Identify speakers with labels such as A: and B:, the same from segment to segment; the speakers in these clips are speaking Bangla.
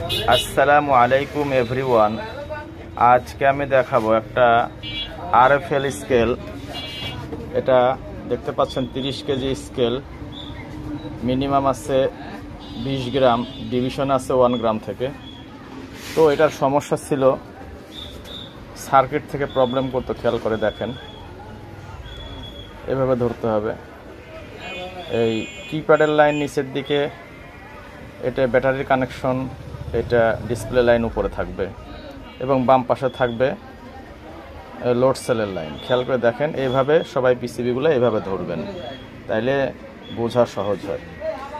A: আসসালামু আলাইকুম এভরিওয়ান। আজকে আমি দেখাবো একটা আরএফএল স্কেল। এটা দেখতে পাচ্ছেন 30 কেজি স্কেল, মিনিমাম আছে 20 গ্রাম, ডিভিশন আছে 1 গ্রাম থেকে। তো এটার সমস্যা ছিল সার্কিট থেকে প্রবলেম করতে। খেয়াল করে দেখেন, এভাবে ধরতে হবে। এই কিপ্যাডের লাইন নিচের দিকে, এটা ব্যাটারির কানেকশন, এটা ডিসপ্লে লাইন উপরে থাকবে এবং বাম পাশে থাকবে লোড সেলের লাইন। খেয়াল করে দেখেন, এইভাবে সবাই পিসিবিগুলো এইভাবে ধরবেন, তাইলে বোঝা সহজ হয়।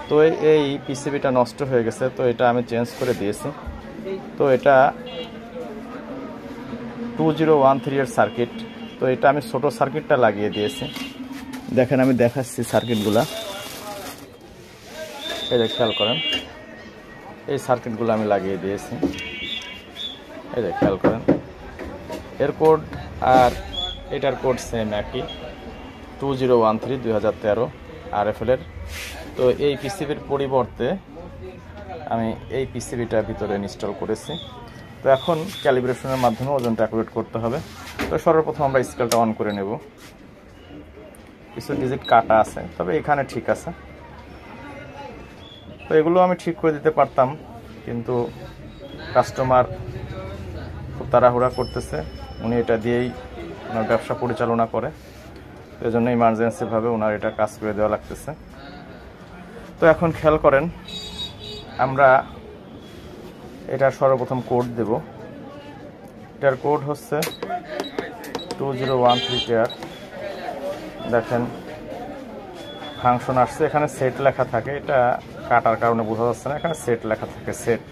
A: তো এই পিসিবিটা নষ্ট হয়ে গেছে, তো এটা আমি চেঞ্জ করে দিয়েছি। তো এটা 2013 এর সার্কিট। তো এটা আমি ছোট সার্কিটটা লাগিয়ে দিয়েছি। দেখেন, আমি দেখাচ্ছি সার্কিটগুলা। এই যে খেয়াল করেন, এই সার্কিটগুলো আমি লাগিয়ে দিয়েছি। এই যে খেয়াল করেন, এর কোড আর এটার কোড সেম একই, 2013 আরএফএলের। তো এই পিসিবির পরিবর্তে আমি এই পিসিবিটা ভিতরে ইনস্টল করেছি। তো এখন ক্যালিব্রেশনের মাধ্যমে ওজনটা অ্যাকুরেট করতে হবে। তো সর্বপ্রথম আমরা স্কেলটা অন করে নেব। কিছু ডিজিট কাটা আছে, তবে এখানে ঠিক আছে। তো এগুলো আমি ঠিক করে দিতে পারতাম, কিন্তু কাস্টমার খুব তাড়াহুড়া করতেছে। উনি এটা দিয়েই ওনার ব্যবসা পরিচালনা করে, তো এই জন্য ইমার্জেন্সিভাবে ওনার এটা কাজ করে দেওয়া লাগতেছে। তো এখন খেয়াল করেন, আমরা এটা সর্বপ্রথম কোড দেব। এটার কোড হচ্ছে 2013 টিআর। দেখেন, ফাংশন আসছে, এখানে সেট লেখা থাকে। এটা কাটার কারণে বোঝা যাচ্ছে না, এখানে সেট লেখা থাকে, সেট।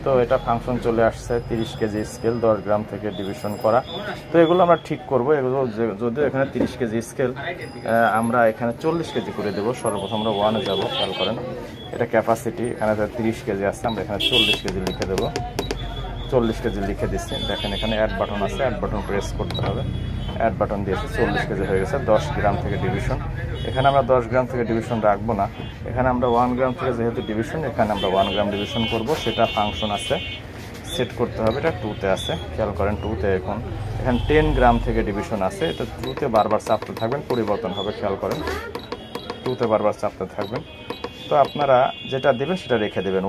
A: তো এটা ফাংশন চলে আসছে। 30 কেজি স্কেল, 10 গ্রাম থেকে ডিভিশন করা। তো এগুলো আমরা ঠিক করব। এগুলো যদিও এখানে 30 কেজি স্কেল, আমরা এখানে 40 কেজি করে দেবো। সর্বপ্রথম আমরা 1-এ যাবো। খেয়াল করেন, এটা ক্যাপাসিটি, এখানে 30 কেজি আছে, আমরা এখানে 40 কেজি লিখে দেবো। 40 কেজি লিখে দিচ্ছি। দেখেন, এখানে অ্যাড বাটন আছে, অ্যাড বাটন প্রেস করতে হবে। অ্যাড বাটন দিয়েছি, 40 কেজি হয়ে গেছে। 10 গ্রাম থেকে ডিভিশন, এখানে আমরা 10 গ্রাম থেকে ডিভিশন রাখবো না। এখানে আমরা 1 গ্রাম থেকে যেহেতু ডিভিশন, এখানে আমরা 1 গ্রাম ডিভিশন করব। সেটা ফাংশন আছে, সেট করতে হবে। এটা 2-তে আছে। খেয়াল করেন, 2-তে এখানে 10 গ্রাম থেকে ডিভিশন আছে। এটা 2-তে বারবার চাপতে থাকবেন, পরিবর্তন হবে। খেয়াল করেন, 2-তে বারবার চাপতে থাকবেন। তো আপনারা যেটা দেবেন সেটা রেখে দেবেন,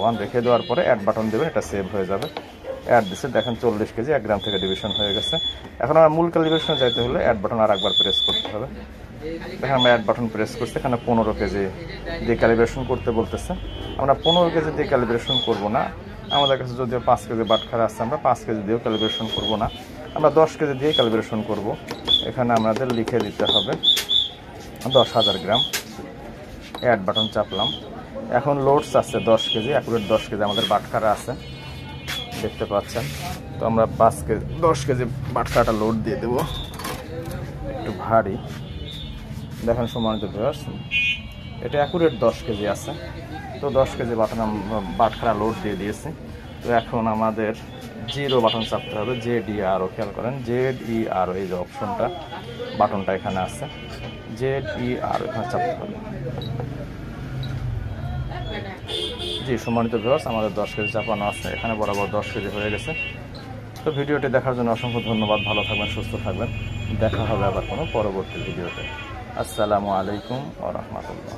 A: 1 রেখে দেওয়ার পরে অ্যাড বাটন দেবেন, এটা সেভ হয়ে যাবে। অ্যাড দিচ্ছে, দেখেন 40 কেজি 1 গ্রাম থেকে ডিভিশন হয়ে গেছে। এখন আমার মূল ক্যালিব্রেশনে যাইতে হলে অ্যাড বাটন আর একবার প্রেস করতে হবে। দেখেন, আমরা অ্যাড বাটন প্রেস করছি, এখানে 15 কেজি দিয়ে ক্যালিব্রেশন করতে বলতেছে। আমরা 15 কেজি দিয়ে ক্যালিব্রেশন করব না। আমাদের কাছে যদিও 5 কেজি বাটখারা আছে, আমরা 5 কেজি দিয়েও ক্যালিব্রেশন করব না, আমরা 10 কেজি দিয়ে ক্যালিব্রেশন করব। এখানে আমাদের লিখে দিতে হবে 10,000 গ্রাম। Add button চাপলাম। এখন লোডস আছে 10 কেজি, অ্যাকুরেট 10 কেজি আমাদের বাটখারা আছে, দেখতে পাচ্ছেন। তো আমরা 10 কেজি বাটখারাটা লোড দিয়ে দেব। একটু ভারী, দেখেন সম্মানিত ভিউয়ার্স, এটা অ্যাকুরেট 10 কেজি আছে। তো 10 কেজি বাটখারা লোড দিয়ে দিয়েছি। তো এখন আমাদের 0 বাটন চাপতে হবে, ZERO। খেয়াল করেন, ZERO, এই যে অপশনটা, বাটনটা এখানে আছে, ZERO, এখানে চাপতে হবে। জি সম্মানিত ভিউয়ার্স, আমাদের 10 কেজি চাপানো আছে, এখানে বরাবর 10 কেজি হয়ে গেছে। তো ভিডিওটি দেখার জন্য অসংখ্য ধন্যবাদ। ভালো থাকবেন, সুস্থ থাকবেন। দেখা হবে আবার কোনো পরবর্তী ভিডিওতে। আসসালামু আলাইকুম ওয়া রাহমাতুল্লাহ।